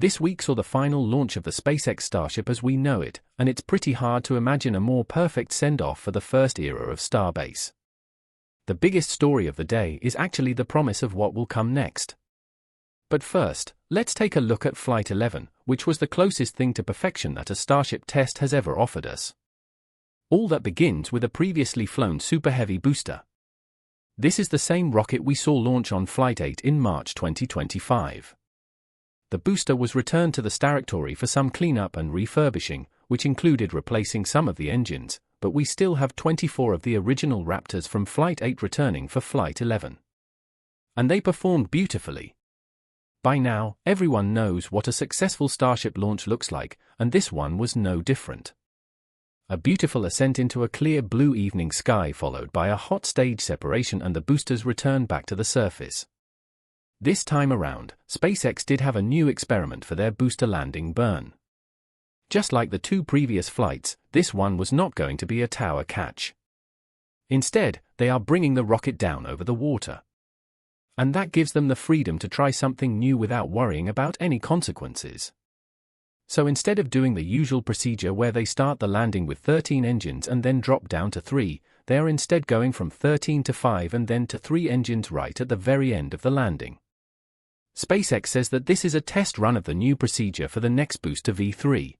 This week saw the final launch of the SpaceX Starship as we know it, and it's pretty hard to imagine a more perfect send-off for the first era of Starbase. The biggest story of the day is actually the promise of what will come next. But first, let's take a look at Flight 11, which was the closest thing to perfection that a Starship test has ever offered us. All that begins with a previously flown Super Heavy booster. This is the same rocket we saw launch on Flight 8 in March 2025. The booster was returned to the Staractory for some cleanup and refurbishing, which included replacing some of the engines, but we still have 24 of the original Raptors from Flight 8 returning for Flight 11. And they performed beautifully. By now, everyone knows what a successful Starship launch looks like, and this one was no different. A beautiful ascent into a clear blue evening sky followed by a hot stage separation and the booster's return back to the surface. This time around, SpaceX did have a new experiment for their booster landing burn. Just like the two previous flights, this one was not going to be a tower catch. Instead, they are bringing the rocket down over the water. And that gives them the freedom to try something new without worrying about any consequences. So instead of doing the usual procedure where they start the landing with 13 engines and then drop down to 3, they are instead going from 13 to 5 and then to 3 engines right at the very end of the landing. SpaceX says that this is a test run of the new procedure for the next booster V3.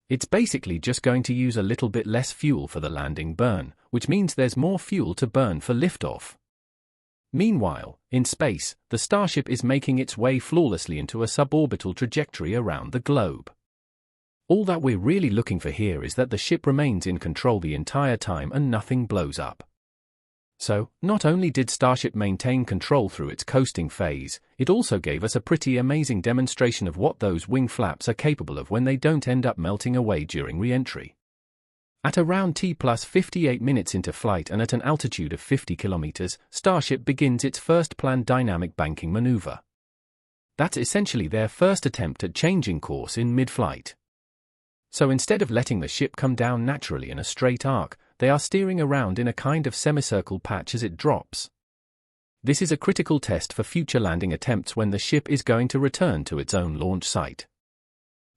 It's basically just going to use a little bit less fuel for the landing burn, which means there's more fuel to burn for liftoff. Meanwhile, in space, the Starship is making its way flawlessly into a suborbital trajectory around the globe. All that we're really looking for here is that the ship remains in control the entire time and nothing blows up. So, not only did Starship maintain control through its coasting phase, it also gave us a pretty amazing demonstration of what those wing flaps are capable of when they don't end up melting away during re-entry. At around T+58 minutes into flight and at an altitude of 50 kilometers, Starship begins its first planned dynamic banking maneuver. That's essentially their first attempt at changing course in mid-flight. So instead of letting the ship come down naturally in a straight arc, they are steering around in a kind of semicircle patch as it drops. This is a critical test for future landing attempts when the ship is going to return to its own launch site.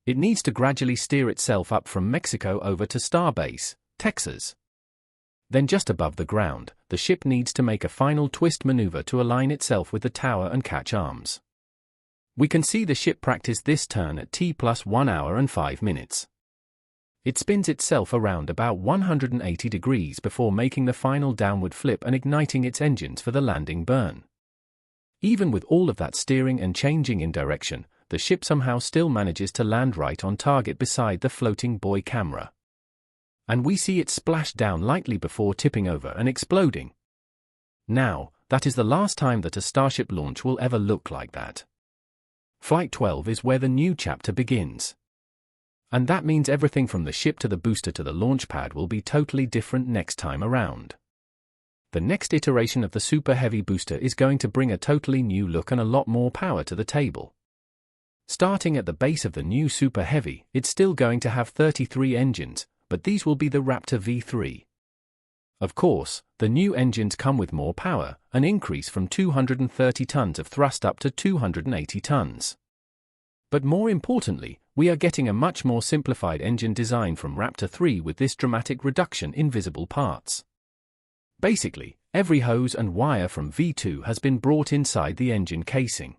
It needs to gradually steer itself up from Mexico over to Starbase, Texas. Then just above the ground, the ship needs to make a final twist maneuver to align itself with the tower and catch arms. We can see the ship practice this turn at T+1 hour and 5 minutes. It spins itself around about 180 degrees before making the final downward flip and igniting its engines for the landing burn. Even with all of that steering and changing in direction, the ship somehow still manages to land right on target beside the floating buoy camera. And we see it splash down lightly before tipping over and exploding. Now, that is the last time that a Starship launch will ever look like that. Flight 12 is where the new chapter begins. And that means everything from the ship to the booster to the launch pad will be totally different next time around. The next iteration of the Super Heavy booster is going to bring a totally new look and a lot more power to the table. Starting at the base of the new Super Heavy, it's still going to have 33 engines, but these will be the Raptor V3. Of course, the new engines come with more power, an increase from 230 tons of thrust up to 280 tons. But more importantly, we are getting a much more simplified engine design from Raptor 3 with this dramatic reduction in visible parts. Basically, every hose and wire from V2 has been brought inside the engine casing.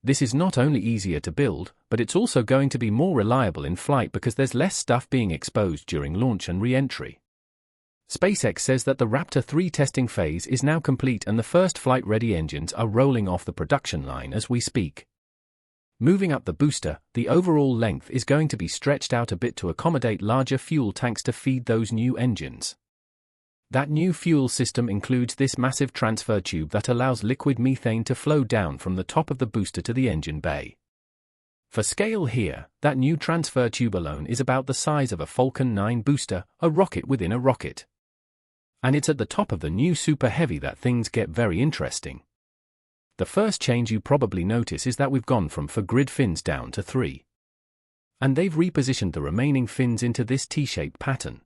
This is not only easier to build, but it's also going to be more reliable in flight because there's less stuff being exposed during launch and re-entry. SpaceX says that the Raptor 3 testing phase is now complete and the first flight-ready engines are rolling off the production line as we speak. Moving up the booster, the overall length is going to be stretched out a bit to accommodate larger fuel tanks to feed those new engines. That new fuel system includes this massive transfer tube that allows liquid methane to flow down from the top of the booster to the engine bay. For scale here, that new transfer tube alone is about the size of a Falcon 9 booster, a rocket within a rocket. And it's at the top of the new Super Heavy that things get very interesting. The first change you probably notice is that we've gone from 4 grid fins down to 3. And they've repositioned the remaining fins into this T-shaped pattern.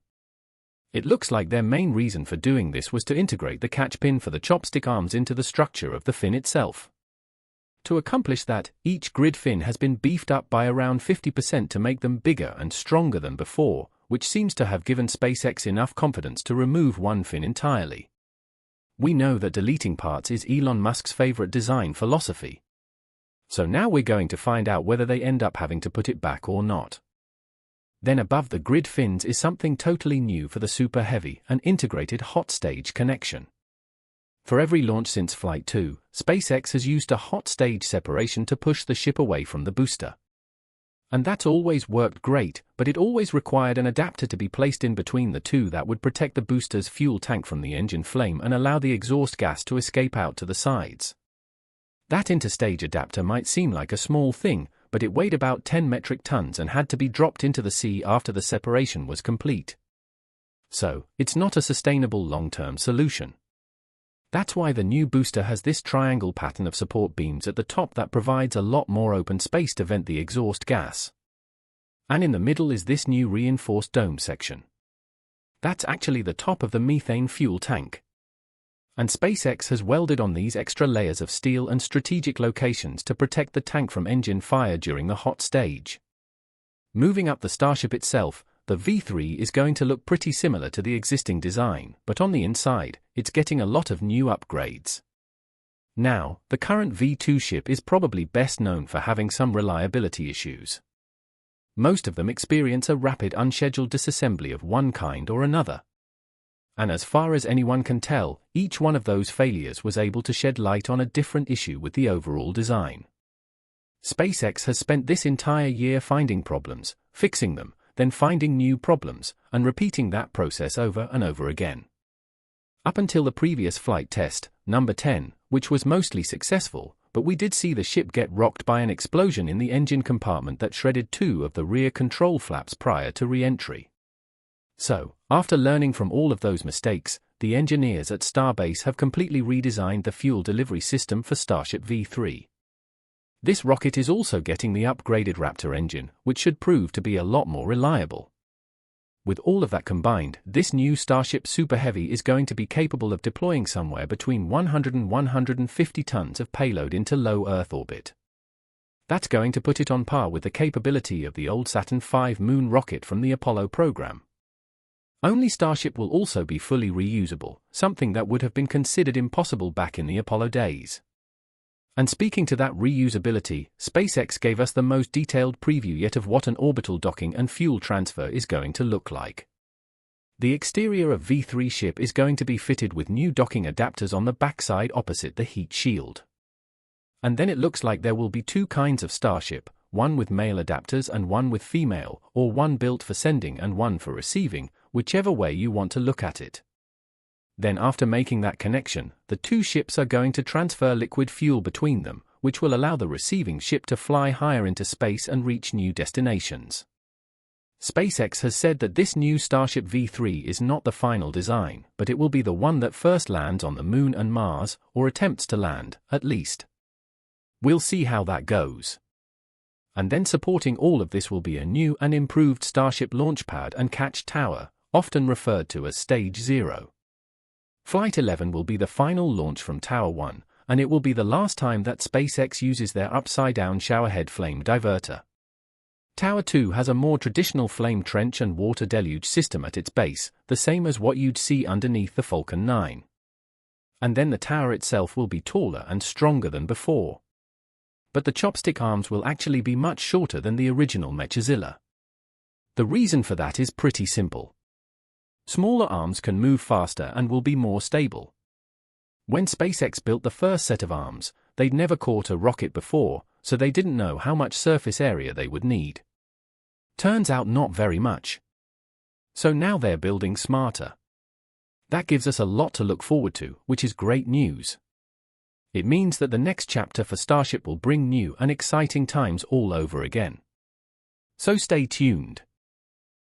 It looks like their main reason for doing this was to integrate the catch pin for the chopstick arms into the structure of the fin itself. To accomplish that, each grid fin has been beefed up by around 50% to make them bigger and stronger than before, which seems to have given SpaceX enough confidence to remove one fin entirely. We know that deleting parts is Elon Musk's favorite design philosophy. So now we're going to find out whether they end up having to put it back or not. Then above the grid fins is something totally new for the Super Heavy, an integrated hot stage connection. For every launch since Flight 2, SpaceX has used a hot stage separation to push the ship away from the booster. And that's always worked great, but it always required an adapter to be placed in between the two that would protect the booster's fuel tank from the engine flame and allow the exhaust gas to escape out to the sides. That interstage adapter might seem like a small thing, but it weighed about 10 metric tons and had to be dropped into the sea after the separation was complete. So, it's not a sustainable long-term solution. That's why the new booster has this triangle pattern of support beams at the top that provides a lot more open space to vent the exhaust gas. And in the middle is this new reinforced dome section. That's actually the top of the methane fuel tank. And SpaceX has welded on these extra layers of steel and strategic locations to protect the tank from engine fire during the hot stage. Moving up the Starship itself, the V3 is going to look pretty similar to the existing design, but on the inside, it's getting a lot of new upgrades. Now, the current V2 ship is probably best known for having some reliability issues. Most of them experience a rapid unscheduled disassembly of one kind or another. And as far as anyone can tell, each one of those failures was able to shed light on a different issue with the overall design. SpaceX has spent this entire year finding problems, fixing them, then finding new problems, and repeating that process over and over again. Up until the previous flight test, number 10, which was mostly successful, but we did see the ship get rocked by an explosion in the engine compartment that shredded 2 of the rear control flaps prior to re-entry. So, after learning from all of those mistakes, the engineers at Starbase have completely redesigned the fuel delivery system for Starship V3. This rocket is also getting the upgraded Raptor engine, which should prove to be a lot more reliable. With all of that combined, this new Starship Super Heavy is going to be capable of deploying somewhere between 100 and 150 tons of payload into low Earth orbit. That's going to put it on par with the capability of the old Saturn V moon rocket from the Apollo program. Only Starship will also be fully reusable, something that would have been considered impossible back in the Apollo days. And speaking to that reusability, SpaceX gave us the most detailed preview yet of what an orbital docking and fuel transfer is going to look like. The exterior of V3 ship is going to be fitted with new docking adapters on the backside opposite the heat shield. And then it looks like there will be 2 kinds of Starship, one with male adapters and one with female, or one built for sending and one for receiving, whichever way you want to look at it. Then after making that connection, the 2 ships are going to transfer liquid fuel between them, which will allow the receiving ship to fly higher into space and reach new destinations. SpaceX has said that this new Starship V3 is not the final design, but it will be the one that first lands on the Moon and Mars, or attempts to land, at least. We'll see how that goes. And then supporting all of this will be a new and improved Starship launch pad and catch tower, often referred to as Stage 0. Flight 11 will be the final launch from Tower 1, and it will be the last time that SpaceX uses their upside-down showerhead flame diverter. Tower 2 has a more traditional flame trench and water deluge system at its base, the same as what you'd see underneath the Falcon 9. And then the tower itself will be taller and stronger than before. But the chopstick arms will actually be much shorter than the original Mechazilla. The reason for that is pretty simple. Smaller arms can move faster and will be more stable. When SpaceX built the first set of arms, they'd never caught a rocket before, so they didn't know how much surface area they would need. Turns out not very much. So now they're building smarter. That gives us a lot to look forward to, which is great news. It means that the next chapter for Starship will bring new and exciting times all over again. So stay tuned.